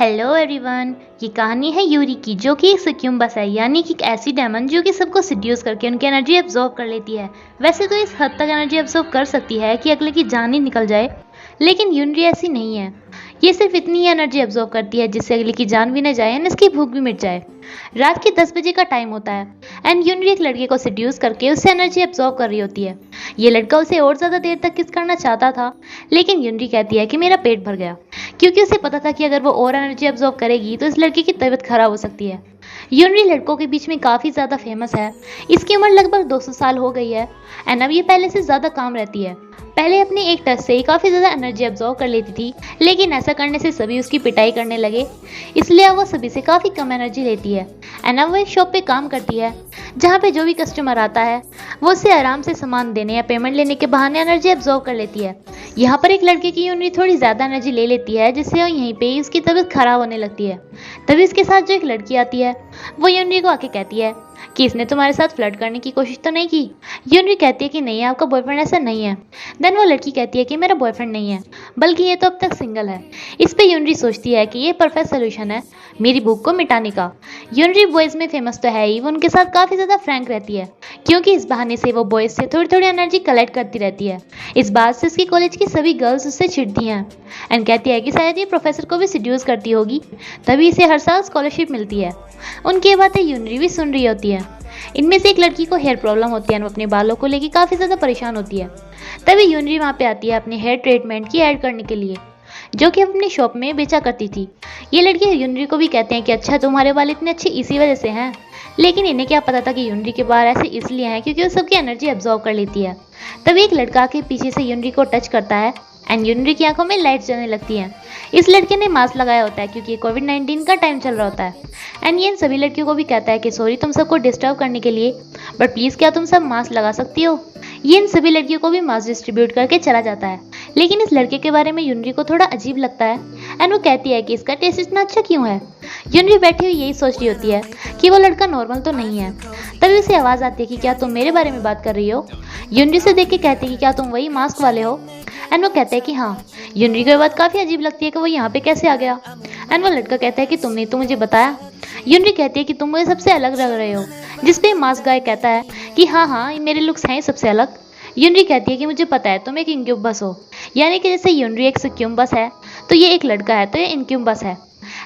Hello everyone. ये कहानी है यूरी की, जो कि एक सक्यूम्बस है, यानी कि एक ऐसी डायमंड जो कि सबको सिड्यूस करके उनकी एनर्जी एब्जॉर्ब कर लेती है। वैसे तो इस हद तक एनर्जी एब्जॉर्ब कर सकती है कि अगले की जान ही निकल जाए, लेकिन यूनरी ऐसी नहीं है। ये सिर्फ इतनी ही एनर्जी एब्जॉर्ब करती है जिससे अगले की जान भी न जाए और इसकी भूख भी मिट जाए। रात के 10 बजे का टाइम होता है एंड यूनरी एक लड़के को सिड्यूस करके उससे एनर्जी एब्जॉर्ब कर रही होती है। ये लड़का उसे और ज़्यादा देर तक किस करना चाहता था, लेकिन यूनरी कहती है कि मेरा पेट भर गया, क्योंकि उसे पता था कि अगर वो और एनर्जी एब्जॉर्ब करेगी तो इस लड़के की तबीयत खराब हो सकती है। यूनरी लड़कों के बीच में काफ़ी ज़्यादा फेमस है। इसकी उम्र लगभग 200 साल हो गई है एंड अब ये पहले से ज़्यादा काम रहती है। पहले अपने एक टच से ही काफ़ी ज़्यादा एनर्जी एब्जॉर्ब कर लेती थी, लेकिन ऐसा करने से सभी उसकी पिटाई करने लगे, इसलिए अब वो सभी से काफ़ी कम एनर्जी लेती है। एंड अब वो एक शॉप पे काम करती है जहाँ पे जो भी कस्टमर आता है वो उससे आराम से सामान देने या पेमेंट लेने के बहाने एनर्जी एब्जॉर्ब कर लेती है। यहाँ पर एक लड़के की यूनरी थोड़ी ज़्यादा एनर्जी ले लेती है, जिससे यहीं पे ही उसकी तबीयत खराब होने लगती है। तभी उसके साथ जो एक लड़की आती है वो यूनरी को आके कहती है कि इसने तुम्हारे साथ फ्लर्ट करने की कोशिश तो नहीं की। यूनरी कहती है कि नहीं, आपका बॉयफ्रेंड ऐसा नहीं है। देन वो लड़की कहती है कि मेरा बॉयफ्रेंड नहीं है, बल्कि ये तो अब तक सिंगल है। इस पे यूनरी सोचती है कि ये परफेक्ट सोल्यूशन है मेरी भूख को मिटाने का। यूनरी बॉयज़ में फेमस तो है ही, वो उनके साथ काफ़ी ज़्यादा फ्रैंक रहती है, क्योंकि इस बहाने से वो बॉयज़ से थोड़ी थोड़ी एनर्जी कलेक्ट करती रहती है। इस बात से उसकी कॉलेज की सभी गर्ल्स उससे चिढ़ती हैं एंड कहती है कि शायद ये प्रोफेसर को भी सिड्यूस करती होगी, तभी इसे हर साल स्कॉलरशिप मिलती है। उनकी बातें यूनरी भी सुन रही होती है। इनमें से एक लड़की को हेयर प्रॉब्लम होती है, वो अपने बालों को लेकर काफ़ी ज़्यादा परेशान होती है। तभी यूनरी वहाँ पे आती है अपने हेयर ट्रीटमेंट की ऐड करने के लिए, जो कि अपनी शॉप में बेचा करती थी। ये लड़के यूनरी को भी कहते हैं कि अच्छा, तुम्हारे बाल इतने अच्छे इसी वजह से हैं, लेकिन इन्हें क्या पता था कि यूनरी के बाल ऐसे इसलिए हैं क्योंकि वो सबकी एनर्जी एब्जॉर्ब कर लेती है। तभी एक लड़का के पीछे से यूनरी को टच करता है एंड यूनरी की आंखों में लाइट जलने लगती हैं। इस लड़के ने मास्क लगाया होता है क्योंकि कोविड-19 का टाइम चल रहा होता है एंड ये इन सभी लड़कियों को भी कहता है कि सॉरी तुम सबको डिस्टर्ब करने के लिए, बट प्लीज़ क्या तुम सब मास्क लगा सकती हो। ये इन सभी लड़कियों को भी मास्क डिस्ट्रीब्यूट करके चला जाता है, लेकिन इस लड़के के बारे में यूनरी को थोड़ा अजीब लगता है एंड वो कहती है कि इसका टेस्ट इतना अच्छा क्यों है। यूनरी बैठी हुई यही सोच रही होती है कि वो लड़का नॉर्मल तो नहीं है। तभी उसे आवाज़ आती है कि क्या तुम मेरे बारे में बात कर रही हो। यूनरी से देख के कहती है कि क्या तुम वही मास्क वाले हो, एंड वो कहते हैं कि हाँ। यूनरी को ये बात काफ़ी अजीब लगती है कि वो यहाँ पे कैसे आ गया, एंड वो लड़का कहता है कि तुमने तो मुझे बताया। यूनरी कहती है कि तुम मुझे सबसे अलग लग रहे हो, जिसपे मास्क गाय कहता है कि हाँ, मेरे लुक्स हैं सबसे अलग। यूनरी कहती है कि मुझे पता है तुम एक इंक्यूबस हो, यानी कि जैसे यूनरी एक सक्यूम्बस है तो ये एक लड़का है तो ये इंक्यूबस है।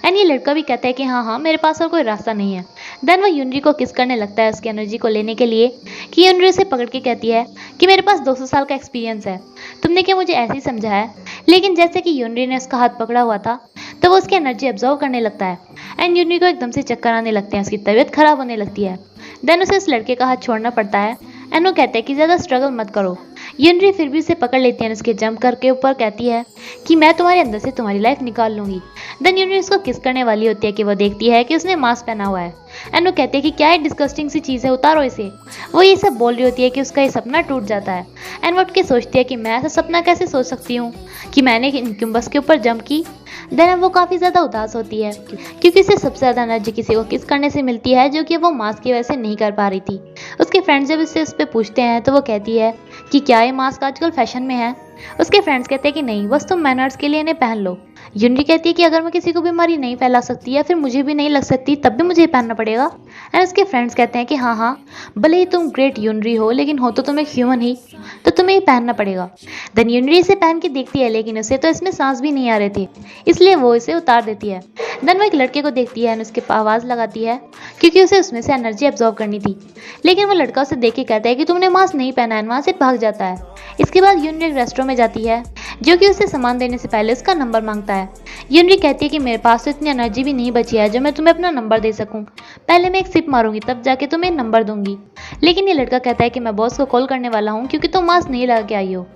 एंड ये लड़का भी कहता है कि हाँ, मेरे पास और कोई रास्ता नहीं है। देन वो यूनरी को किस करने लगता है उसकी एनर्जी को लेने के लिए, कि यूनरी उसे पकड़ के कहती है कि मेरे पास 200 साल का एक्सपीरियंस है, तुमने क्या मुझे ऐसे ही समझा है। लेकिन जैसे कि यूनरी ने उसका हाथ पकड़ा हुआ था तो वो उसकी एनर्जी एब्जॉर्व करने लगता है एंड यूनरी को एकदम से चक्कर आने लगते हैं, उसकी तबीयत खराब होने लगती है। देन उसे उस लड़के का हाथ छोड़ना पड़ता है एंड वो कहते हैं कि ज़्यादा स्ट्रगल मत करो। यूनरी फिर भी उसे पकड़ लेती है, उसके जंप करके ऊपर कहती है कि मैं तुम्हारे अंदर से तुम्हारी लाइफ निकाल लूंगी। देन यूनरी उसको किस करने वाली होती है कि वो देखती है कि उसने मास्क पहना हुआ है एंड वो कहती है कि क्या ये डिस्गस्टिंग सी चीज़ है, उतारो इसे। वो ये सब बोल रही होती है कि उसका ये सपना टूट जाता है एंड वो उठ के सोचती है कि मैं ऐसा सपना कैसे सोच सकती हूँ कि मैंने इंक्यूबस के ऊपर जंप की। देन अब वो काफ़ी ज़्यादा उदास होती है क्योंकि उसे सबसे ज़्यादा एनर्जी किसी को किस करने से मिलती है, जो कि वो मास्क की वजह से नहीं कर पा रही थी। उसके फ्रेंड्स जब उससे उस पर पूछते हैं तो वो कहती है कि क्या ये मास्क आजकल फैशन में है। उसके फ्रेंड्स कहते हैं कि नहीं, बस तुम मैनर्स के लिए इन्हें पहन लो। यूनरी कहती है कि अगर मैं किसी को बीमारी नहीं फैला सकती या फिर मुझे भी नहीं लग सकती तब भी मुझे ये पहनना पड़ेगा। एंड उसके फ्रेंड्स कहते हैं कि हाँ, भले ही तुम ग्रेट यूनरी हो लेकिन हो तो तुम एक ह्यूमन ही, तो तुम्हें ये पहनना पड़ेगा। देन यूनरी इसे पहन के देखती है, लेकिन उसे तो इसमें सांस भी नहीं आ रहे थे, इसलिए वो इसे उतार देती है। देन वो एक लड़के को देखती है एंड उसके आवाज़ लगाती है क्योंकि उसे उसमें से एनर्जी एब्जॉर्ब करनी थी, लेकिन वो लड़का उसे देख के कहता है कि तुमने मास्क नहीं पहना है, वहाँ से भाग जाता है। इसके बाद यूनरी एक रेस्टोरेंट में जाती है, जो कि उसे सामान देने से पहले उसका नंबर मांगता है। यूनरी कहती है कि मेरे पास तो इतनी एनर्जी भी नहीं बची है जो मैं तुम्हें अपना नंबर दे सकूं, पहले मैं एक सिप मारूंगी तब जाके तुम्हें नंबर दूंगी। लेकिन ये लड़का कहता है कि मैं बॉस को कॉल करने वाला हूँ क्योंकि तुम मास्क नहीं लगा के आई हो।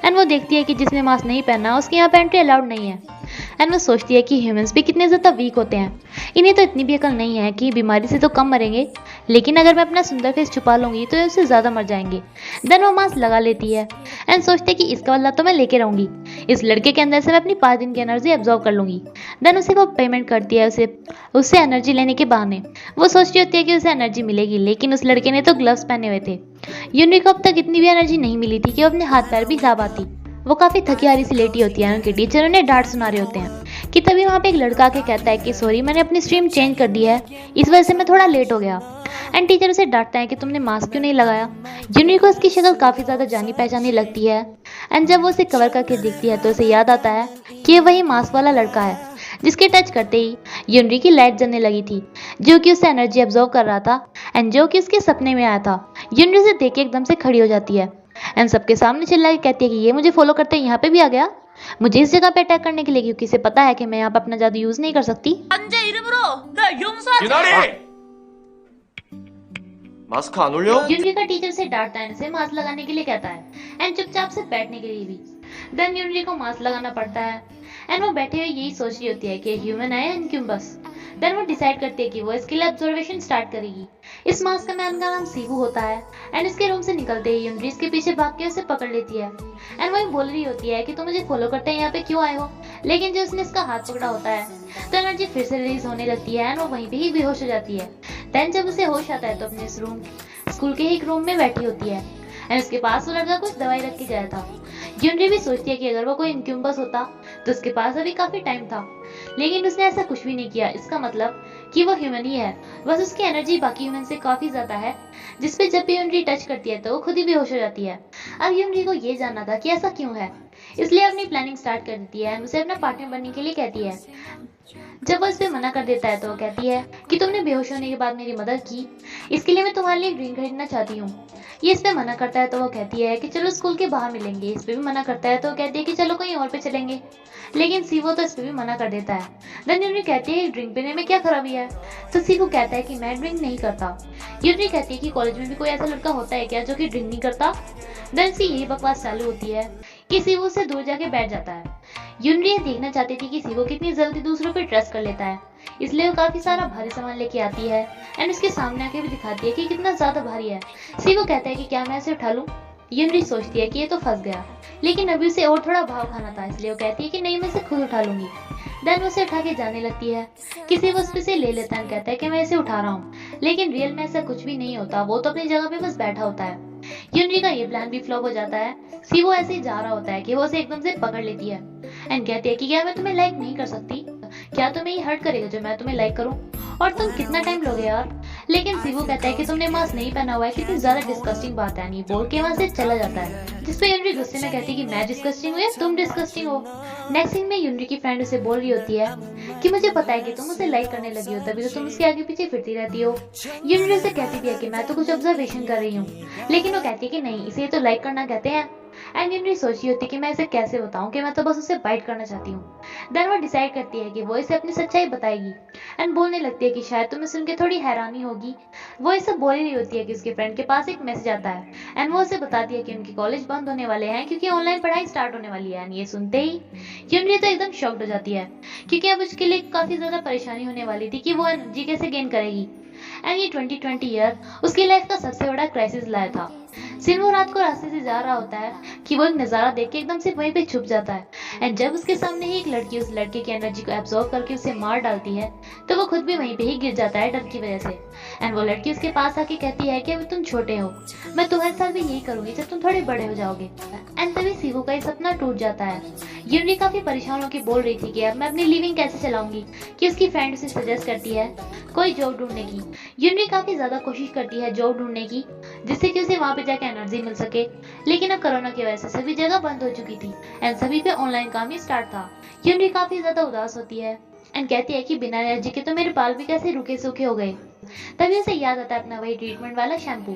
एंड वो देखती है कि जिसने मास्क नहीं पहना उसके यहाँ पे एंट्री अलाउड नहीं है। एंड वो सोचती है कि ह्यूमंस भी कितने ज़्यादा वीक होते हैं, इन्हें तो इतनी भी अकल नहीं है कि बीमारी से तो कम मरेंगे, लेकिन अगर मैं अपना सुंदर फेस छुपा लूंगी तो उससे ज़्यादा मर जाएंगे। देन वो मास्क लगा लेती है एंड सोचती है कि इसका बदला तो मैं लेके रहूंगी, इस लड़के के अंदर से मैं अपनी 5 दिन की एनर्जी एब्जॉर्ब कर लूंगी। देन उसे वो पेमेंट करती है उससे एनर्जी लेने के बहाने। वो सोचती होती है कि उसे एनर्जी मिलेगी, लेकिन उस लड़के ने तो ग्लव्स पहने हुए थे। यूनरी को अब तक इतनी भी एनर्जी नहीं मिली थी कि वो अपने हाथ पैर भी हिला पाती। वो काफ़ी थकी हारी सी लेटी होती है, उनके टीचर उन्हें डांट सुना रहे होते हैं कि तभी वहाँ पे एक लड़का आके कहता है कि सॉरी मैंने अपनी स्ट्रीम चेंज कर दी है, इस वजह से मैं थोड़ा लेट हो गया। एंड टीचर उसे डांटता है कि तुमने मास्क क्यों नहीं लगाया। यूनरी को इसकी शक्ल काफ़ी ज़्यादा जानी पहचानी लगती है एंड जब वो उसे कवर करके देखती है तो उसे याद आता है कि ये वही मास्क वाला लड़का है जिसके टच करते ही यूनरी की लाइट जलने लगी थी, जो कि उससे एनर्जी एब्जॉर्ब कर रहा था एंड जो कि उसके सपने में आया था। यूनरी उसे देख के एकदम से खड़ी हो जाती है एंड सबके सामने चिल्ला के कहती है कि ये मुझे फॉलो करते यहाँ पे भी आ गया, मुझे इस जगह पे अटैक करने के लिए, क्योंकि इसे पता है कि मैं यहाँ पे अपना जादू यूज नहीं कर सकती। 한제 이름으로 나 용서하지. 유나리! मास्क 안 올려? यूनरी का टीचर से डांटता है, इसे मास्क लगाने के लिए कहता है एंड चुपचाप से बैठने के लिए भी। देन यूनरी को मास्क लगाना पड़ता है एंड वो बैठे हुए यही सोच रही होती है कि ह्यूमन है या इनक्यूबस। देन वो डिसाइड करती है कि वो इसके लिए ऑब्जर्वेशन स्टार्ट करेगी। इस मास्क का मैन का नाम सीवू होता है एंड इसके रूम से निकलते ही यूनरी इसके पीछे भाग के उसे पकड़ लेती है एंड वही बोल रही होती है कि तुम मुझे फॉलो करते हैं यहाँ पे क्यों आए हो। लेकिन जब उसने इसका हाथ पकड़ा होता है तो एनर्जी फिर से रिलीज होने लगती है एंड वो वहीं पे ही बेहोश हो जाती है। देन जब उसे होश आता है तो अपने स्कूल के एक रूम में बैठी होती है एंड उसके पास वो लड़का कुछ दवाई रख के जाया था। यूनरी भी सोचती है कि अगर वो कोई इनक्यूबस होता तो उसके पास अभी काफी टाइम था, लेकिन उसने ऐसा कुछ भी नहीं किया। इसका मतलब कि वो ह्यूमन ही है, बस उसकी एनर्जी बाकी ह्यूमन से काफी ज्यादा है, जिसपे जब भी यूनरी टच करती है तो वो खुद ही बेहोश हो जाती है। अब यूनरी को ये जानना था कि ऐसा क्यों है, इसलिए अपनी प्लानिंग स्टार्ट कर देती है एंड उसे अपना पार्टनर बनने के लिए कहती है। जब वो इस पे मना कर देता है तो वो कहती है कि तुमने बेहोश होने के बाद मेरी मदद की, इसके लिए मैं तुम्हारे लिए एक ड्रिंक खरीदना चाहती हूँ। ये इस पे मना करता है तो वो कहती है कि चलो स्कूल के बाहर मिलेंगे। इस पे भी मना करता है तो वो कहती है कि चलो कहीं और पे चलेंगे, लेकिन सीवो तो इस पे भी मना कर देता है। देन यूनरी कहती है ड्रिंक पीने में क्या खराबी है, तो सीवो कहता है कि मैं ड्रिंक नहीं करता। यूनरी कहती है कि कॉलेज में भी कोई ऐसा लड़का होता है क्या जो कि ड्रिंक नहीं करता। देन से यही बकवास चालू होती है कि सीवो से दूर जाके बैठ जाता है। यूनरी ये देखना चाहती थी कि सीवो कितनी जल्दी दूसरों पे ट्रस्ट कर लेता है, इसलिए वो काफी सारा भारी सामान लेके आती है एंड उसके सामने आके भी दिखाती है कि कितना ज्यादा भारी है। सीवो कहता है कि क्या मैं इसे उठा लूं। यूनरी सोचती है कि ये तो फंस गया, लेकिन अभी उसे और थोड़ा भाव खाना था, इसलिए वो कहती है कि नहीं मैं इसे खुद उठा लूंगी। देन वो उसे उठा के जाने लगती है, किसी वो उस से ले लेता है, कहता है कि मैं इसे उठा रहा हूँ, लेकिन रियल में ऐसा कुछ भी नहीं होता, वो तो अपनी जगह पे बस बैठा होता है। यूनरी का ये प्लान भी फ्लॉप हो जाता है। सीवो ऐसे ही जा रहा होता है कि वो उसे एकदम से पकड़ लेती है एंड कहती है कि क्या मैं तुम्हें लाइक नहीं कर सकती, क्या तुम्हें ये हर्ट करेगा जो मैं तुम्हें लाइक करूं, और तुम कितना टाइम लोगे यार। लेकिन सीवो कहता है कि तुमने मास्क नहीं पहना हुआ है, कितनी ज्यादा डिस्कस्टिंग बात है, नहीं बोल के वहां से चला जाता है। जिसपे यूनरी गुस्से में कहती है कि मैं डिस्कस्टिंग हूँ या तुम डिस्कस्टिंग हो। नेक्स्ट सीन में यूनरी की फ्रेंड उसे बोल रही होती है कि मुझे पता है कि तुम उसे लाइक करने लगी हो, तभी तो तुम उसके आगे पीछे फिरती रहती हो। यूनरी उसे कहती भी है कि मैं तो कुछ ऑब्जर्वेशन कर रही हूँ, लेकिन वो कहती है कि नहीं इसे तो लाइक करना कहते हैं। एंड यूनरी सोच रही होती है कि मैं इसे कैसे बताऊं कि मैं तो बस उसे बाइट करना चाहती हूँ। देन वो डिसाइड करती है कि वो इसे अपनी सच्चाई बताएगी एंड बोलने लगती है कि शायद तुम्हें सुन के थोड़ी हैरानी होगी। वो इसे बोल रही होती है कि उसके फ्रेंड के पास एक मैसेज आता है एंड वो उसे बताती है कि उनके कॉलेज बंद होने वाले हैं क्योंकि ऑनलाइन पढ़ाई स्टार्ट होने वाली है। एंड ये सुनते ही यूनरी तो एकदम शॉक्ड हो जाती है, क्योंकि अब उसके लिए काफी ज्यादा परेशानी होने वाली थी कि वो एनर्जी कैसे गेन करेगी। एंड ये 2020 ईयर उसकी लाइफ का सबसे बड़ा क्राइसिस लाया था। सिन्हो रात को रास्ते से जा रहा होता है कि वो एक नजारा देख के एकदम से वहीं पे छुप जाता है एंड जब उसके सामने ही एक लड़की उस लड़के की एनर्जी को एब्जॉर्ब करके उसे मार डालती है तो वो खुद भी वहीं पे ही गिर जाता है डर की वजह से। एंड वो लड़की उसके पास आके कहती है कि अभी तुम छोटे हो, मैं तुम्हारे साथ भी यही करूंगी जब तुम थोड़े बड़े हो जाओगे। एंड तभी सीवो का ये सपना टूट जाता है। यूनरी काफी परेशान होकर बोल रही थी कि अब मैं अपनी लिविंग कैसे चलाऊंगी, कि उसकी फ्रेंड उसे सजेस्ट करती है कोई जॉब ढूंढने की। यूनरी काफी ज्यादा कोशिश करती है जॉब ढूंढने की जिससे कि उसे वहां पे जाके एनर्जी मिल सके, लेकिन अब कोरोना की वजह से सभी जगह बंद हो चुकी थी एंड सभी पे ऑनलाइन काम ही स्टार्ट था। यूनरी काफी ज्यादा उदास होती है एंड कहती है कि बिना एनर्जी के तो मेरे बाल भी कैसे रुके सूखे हो गए। तभी उसे याद आता है अपना वही ट्रीटमेंट वाला शैम्पू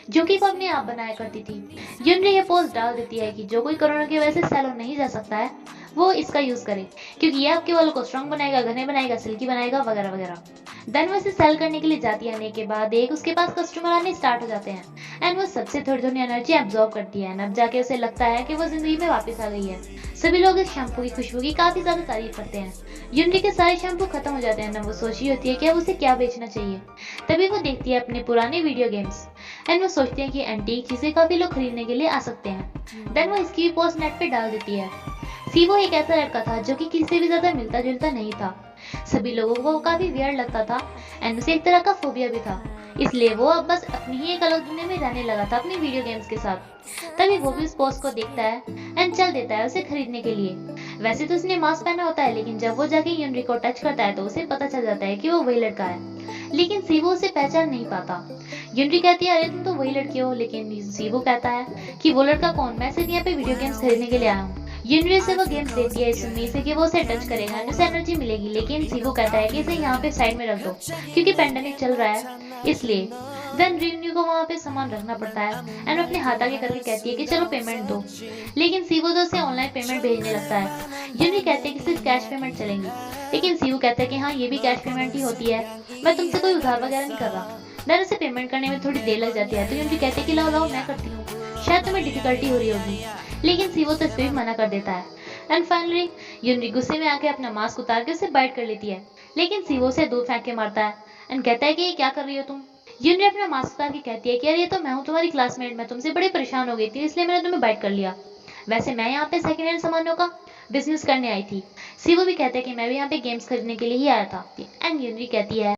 जो कि वो अपने आप बनाया करती थी। यूनरी ये पोस्ट डाल देती है कि जो कोई कोरोना की वजह से सैलून नहीं जा सकता है वो इसका यूज करे, क्योंकि ये आपके बालों को स्ट्रॉन्ग बनाएगा, घने बनाएगा, सिल्की बनाएगा वगैरह वगैरह। देन वो इसे सेल करने के लिए जाती है, आने के बाद एक उसके पास कस्टमर आने स्टार्ट हो जाते हैं एंड वो सबसे थोड़ी थोड़ी एनर्जी एब्जॉर्ब करती है। अब जाके उसे लगता है कि वो जिंदगी में वापस आ गई है। सभी लोग इस शैम्पू की खुशबू की काफी ज्यादा तारीफ करते हैं। यूनरी के सारे शैम्पू खत्म हो जाते हैं ना, वो सोची होती है कि अब उसे क्या बेचना चाहिए। तभी वो देखती है अपने पुराने वीडियो गेम्स एंड वो सोचती है कि एंटीक चीजें काफी लोग खरीदने के लिए आ सकते हैं। देन वो इसकी भी पोस्ट नेट पे डाल देती है। सीवो एक ऐसा लड़का था जो कि किसी से भी ज्यादा मिलता जुलता नहीं था, सभी लोगों को वो काफी वियर्ड लगता था एंड उसे एक तरह का फोबिया भी था, इसलिए वो अब बस अपनी ही एक अलग दुनिया में रहने लगा था अपनी वीडियो गेम्स के साथ। तभी वो भी उस पोस्ट को देखता है एंड चल देता है उसे खरीदने के लिए। वैसे तो उसने मास्क पहना होता है, लेकिन जब वो जाके यूनरी को टच करता है तो उसे पता चल जाता है कि वो वही लड़का है, लेकिन सीवो उसे पहचान नहीं पाता। यूनरी कहती है अरे तुम तो वही लड़की हो, लेकिन सीवो कहता है कि वो लड़का कौन, मैं सिर्फ यहाँ पे वीडियो गेम्स खरीदने के लिए आया हूँ। यूनरी से वो गेम्स देती है इस उम्मीद से कि वो उसे टच करेगा उसे एनर्जी मिलेगी, लेकिन सीवो कहता है कि इसे यहाँ पे साइड में रख दो क्योंकि पेंडेमिक चल रहा है इसलिए। देन यूनरी को वहाँ पे सामान रखना पड़ता है एंड अपने हाथ आगे करके कहती है कि चलो पेमेंट दो, लेकिन सीवो तो उसे ऑनलाइन पेमेंट भेजने लगता है। यूनरी कहते हैं कि सिर्फ कैश पेमेंट चलेंगी, लेकिन सीवो कहता है कि हाँ ये भी कैश पेमेंट ही होती है, मैं तुमसे कोई उधार वगैरह नहीं कर रहा। देन उसे पेमेंट करने में थोड़ी देर लग जाती है तो यूनरी कहते हैं कि लाओ लाओ मैं करती हूँ, शायद तुम्हें डिफिकल्टी हो रही होगी, लेकिन सीवो तो इस पे भी मना कर देता है। एंड फाइनली यूनरी गुस्से में आके अपना मास्क उतार के उसे बाइट कर लेती है, लेकिन सीवो उसे दूर फेंक के मारता है एंड कहता है कि ये क्या कर रही हो तुम। यूनरी अपना मास्क उतार के कहती है कि अरे ये तो मैं हूँ तुम्हारी क्लासमेट, मैं तुमसे बड़ी परेशान हो गई थी इसलिए मैंने तुम्हें बाइट कर लिया, वैसे मैं यहाँ पे सेकेंड हैंड सामानों का बिजनेस करने आई थी। सीवो भी कहता है कि मैं भी यहाँ पे गेम्स खरीदने के लिए ही आया था एंड यूनरी कहती है